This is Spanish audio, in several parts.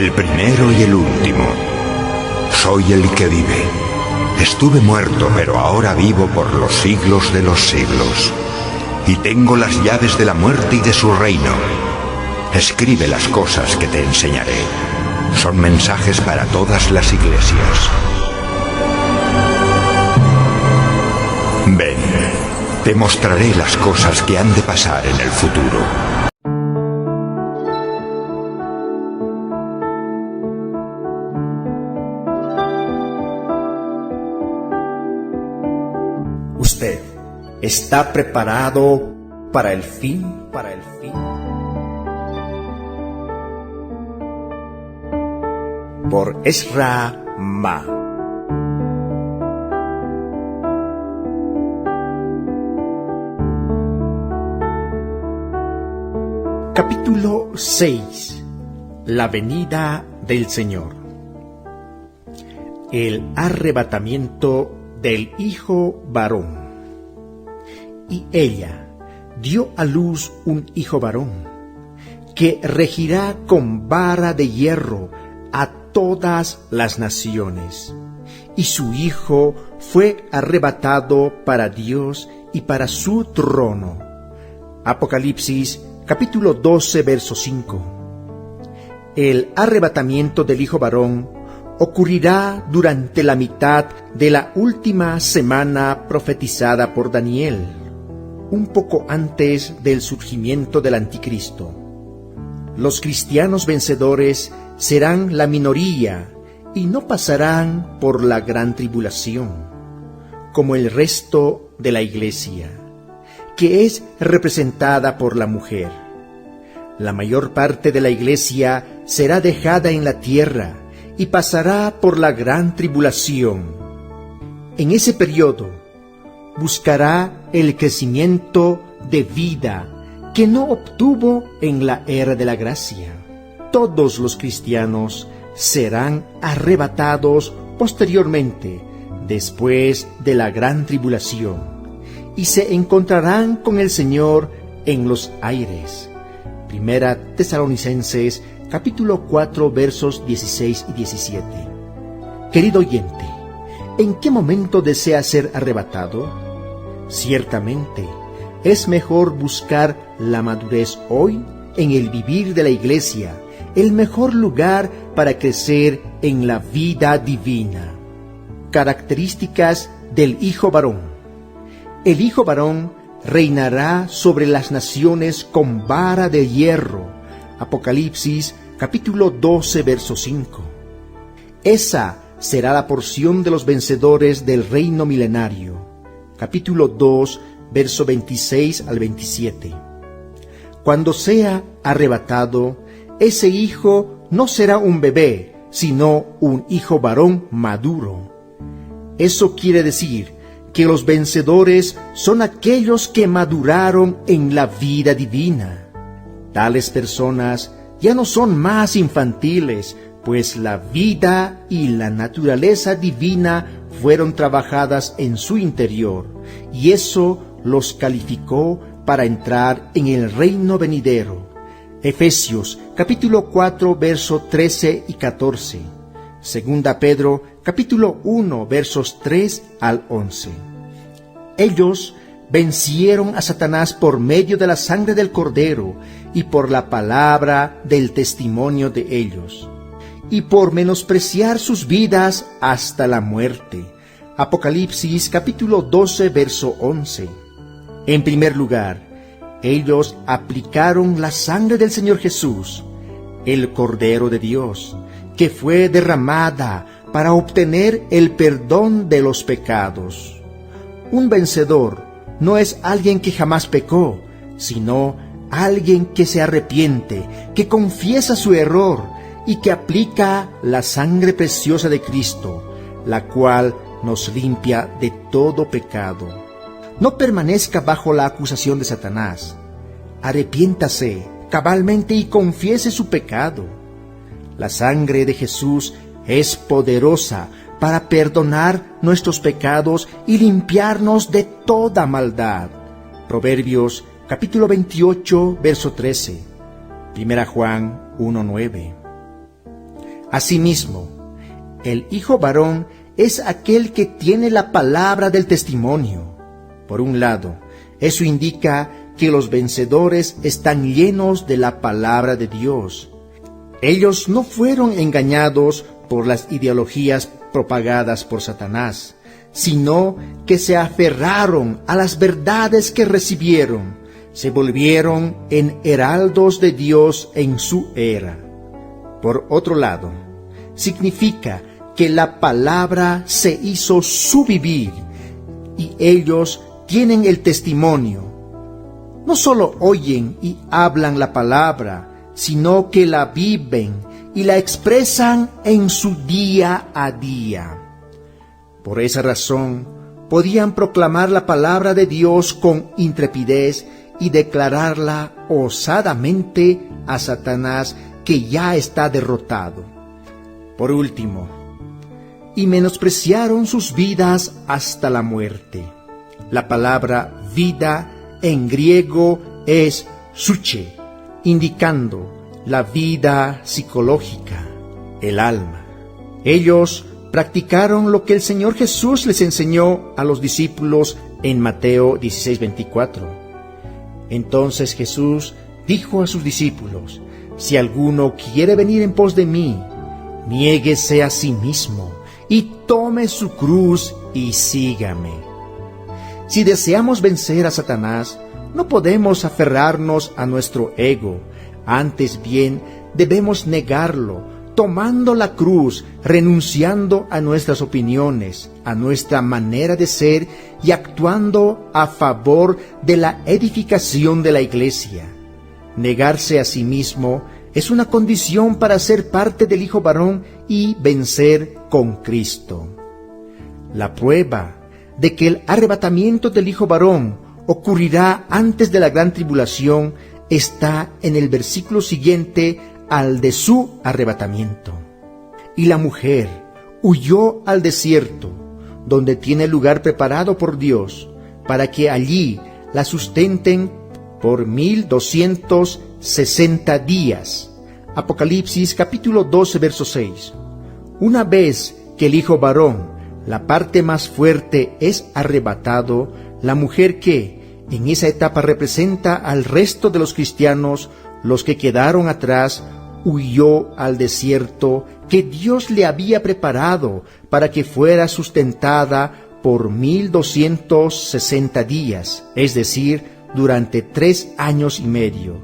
el primero y el último. Soy el que vive. Estuve muerto, pero ahora vivo por los siglos de los siglos. Y tengo las llaves de la muerte y de su reino. Escribe las cosas que te enseñaré. Son mensajes para todas las iglesias. Ven, te mostraré las cosas que han de pasar en el futuro. ¿Usted está preparado para el fin? Por Ezra Ma. Capítulo 6. La venida del Señor. El arrebatamiento del hijo varón. Y ella dio a luz un hijo varón, que regirá con vara de hierro a todas las naciones. Y su hijo fue arrebatado para Dios y para su trono. Apocalipsis capítulo 12, verso 5. El arrebatamiento del hijo varón ocurrirá durante la mitad de la última semana profetizada por Daniel, un poco antes del surgimiento del anticristo. Los cristianos vencedores serán la minoría y no pasarán por la gran tribulación, como el resto de la iglesia, que es representada por la mujer. La mayor parte de la iglesia será dejada en la tierra y pasará por la gran tribulación. En ese periodo buscará el crecimiento de vida que no obtuvo en la era de la gracia. Todos los cristianos serán arrebatados posteriormente, después de la gran tribulación, y se encontrarán con el Señor en los aires. Primera Tesalonicenses capítulo 4 versos 16 y 17. Querido oyente, ¿en qué momento desea ser arrebatado? Ciertamente, es mejor buscar la madurez hoy en el vivir de la iglesia, el mejor lugar para crecer en la vida divina. Características del hijo varón. El hijo varón reinará sobre las naciones con vara de hierro. Apocalipsis capítulo 12, verso 5. Esa será la porción de los vencedores del reino milenario. Capítulo 2, verso 26 al 27. Cuando sea arrebatado, ese hijo no será un bebé, sino un hijo varón maduro. Eso quiere decir que los vencedores son aquellos que maduraron en la vida divina. Tales personas ya no son más infantiles, pues la vida y la naturaleza divina fueron trabajadas en su interior, y eso los calificó para entrar en el reino venidero. Efesios capítulo 4, verso 13 y 14. Segunda Pedro capítulo 1, versos 3 al 11. Ellos vencieron a Satanás por medio de la sangre del Cordero y por la palabra del testimonio de ellos, y por menospreciar sus vidas hasta la muerte. Apocalipsis capítulo 12, verso 11. En primer lugar, ellos aplicaron la sangre del Señor Jesús, el Cordero de Dios, que fue derramada para obtener el perdón de los pecados. Un vencedor no es alguien que jamás pecó, sino alguien que se arrepiente, que confiesa su error y que aplica la sangre preciosa de Cristo, la cual nos limpia de todo pecado. No permanezca bajo la acusación de Satanás. Arrepiéntase cabalmente y confiese su pecado. La sangre de Jesús es poderosa para perdonar nuestros pecados y limpiarnos de toda maldad. Proverbios capítulo 28, verso 13. Primera Juan 1:9. Asimismo, el hijo varón es aquel que tiene la palabra del testimonio. Por un lado, eso indica que los vencedores están llenos de la palabra de Dios. Ellos no fueron engañados por las ideologías propagadas por Satanás, sino que se aferraron a las verdades que recibieron, se volvieron en heraldos de Dios en su era. Por otro lado, significa que la palabra se hizo su vivir y ellos tienen el testimonio. No solo oyen y hablan la palabra, sino que la viven y la expresan en su día a día. Por esa razón, podían proclamar la palabra de Dios con intrepidez y declararla osadamente a Satanás, que ya está derrotado. Por último, y menospreciaron sus vidas hasta la muerte. La palabra vida en griego es psyche, indicando la vida psicológica, el alma. Ellos practicaron lo que el Señor Jesús les enseñó a los discípulos en Mateo 16:24. Entonces Jesús dijo a sus discípulos: si alguno quiere venir en pos de mí, niéguese a sí mismo y tome su cruz y sígame. Si deseamos vencer a Satanás, no podemos aferrarnos a nuestro ego. Antes bien, debemos negarlo, tomando la cruz, renunciando a nuestras opiniones, a nuestra manera de ser y actuando a favor de la edificación de la iglesia. Negarse a sí mismo es una condición para ser parte del Hijo varón y vencer con Cristo. La prueba de que el arrebatamiento del Hijo varón ocurrirá antes de la gran tribulación está en el versículo siguiente al de su arrebatamiento. Y la mujer huyó al desierto, donde tiene lugar preparado por Dios, para que allí la sustenten por 1260 días. Apocalipsis capítulo 12, verso 6. Una vez que el hijo varón, la parte más fuerte, es arrebatado, la mujer que en esa etapa representa al resto de los cristianos, los que quedaron atrás, huyó al desierto que Dios le había preparado para que fuera sustentada por 1260 días, es decir, durante 3 años y medio,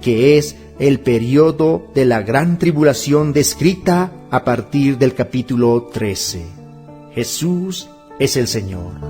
que es el periodo de la gran tribulación descrita a partir del capítulo 13. Jesús es el Señor.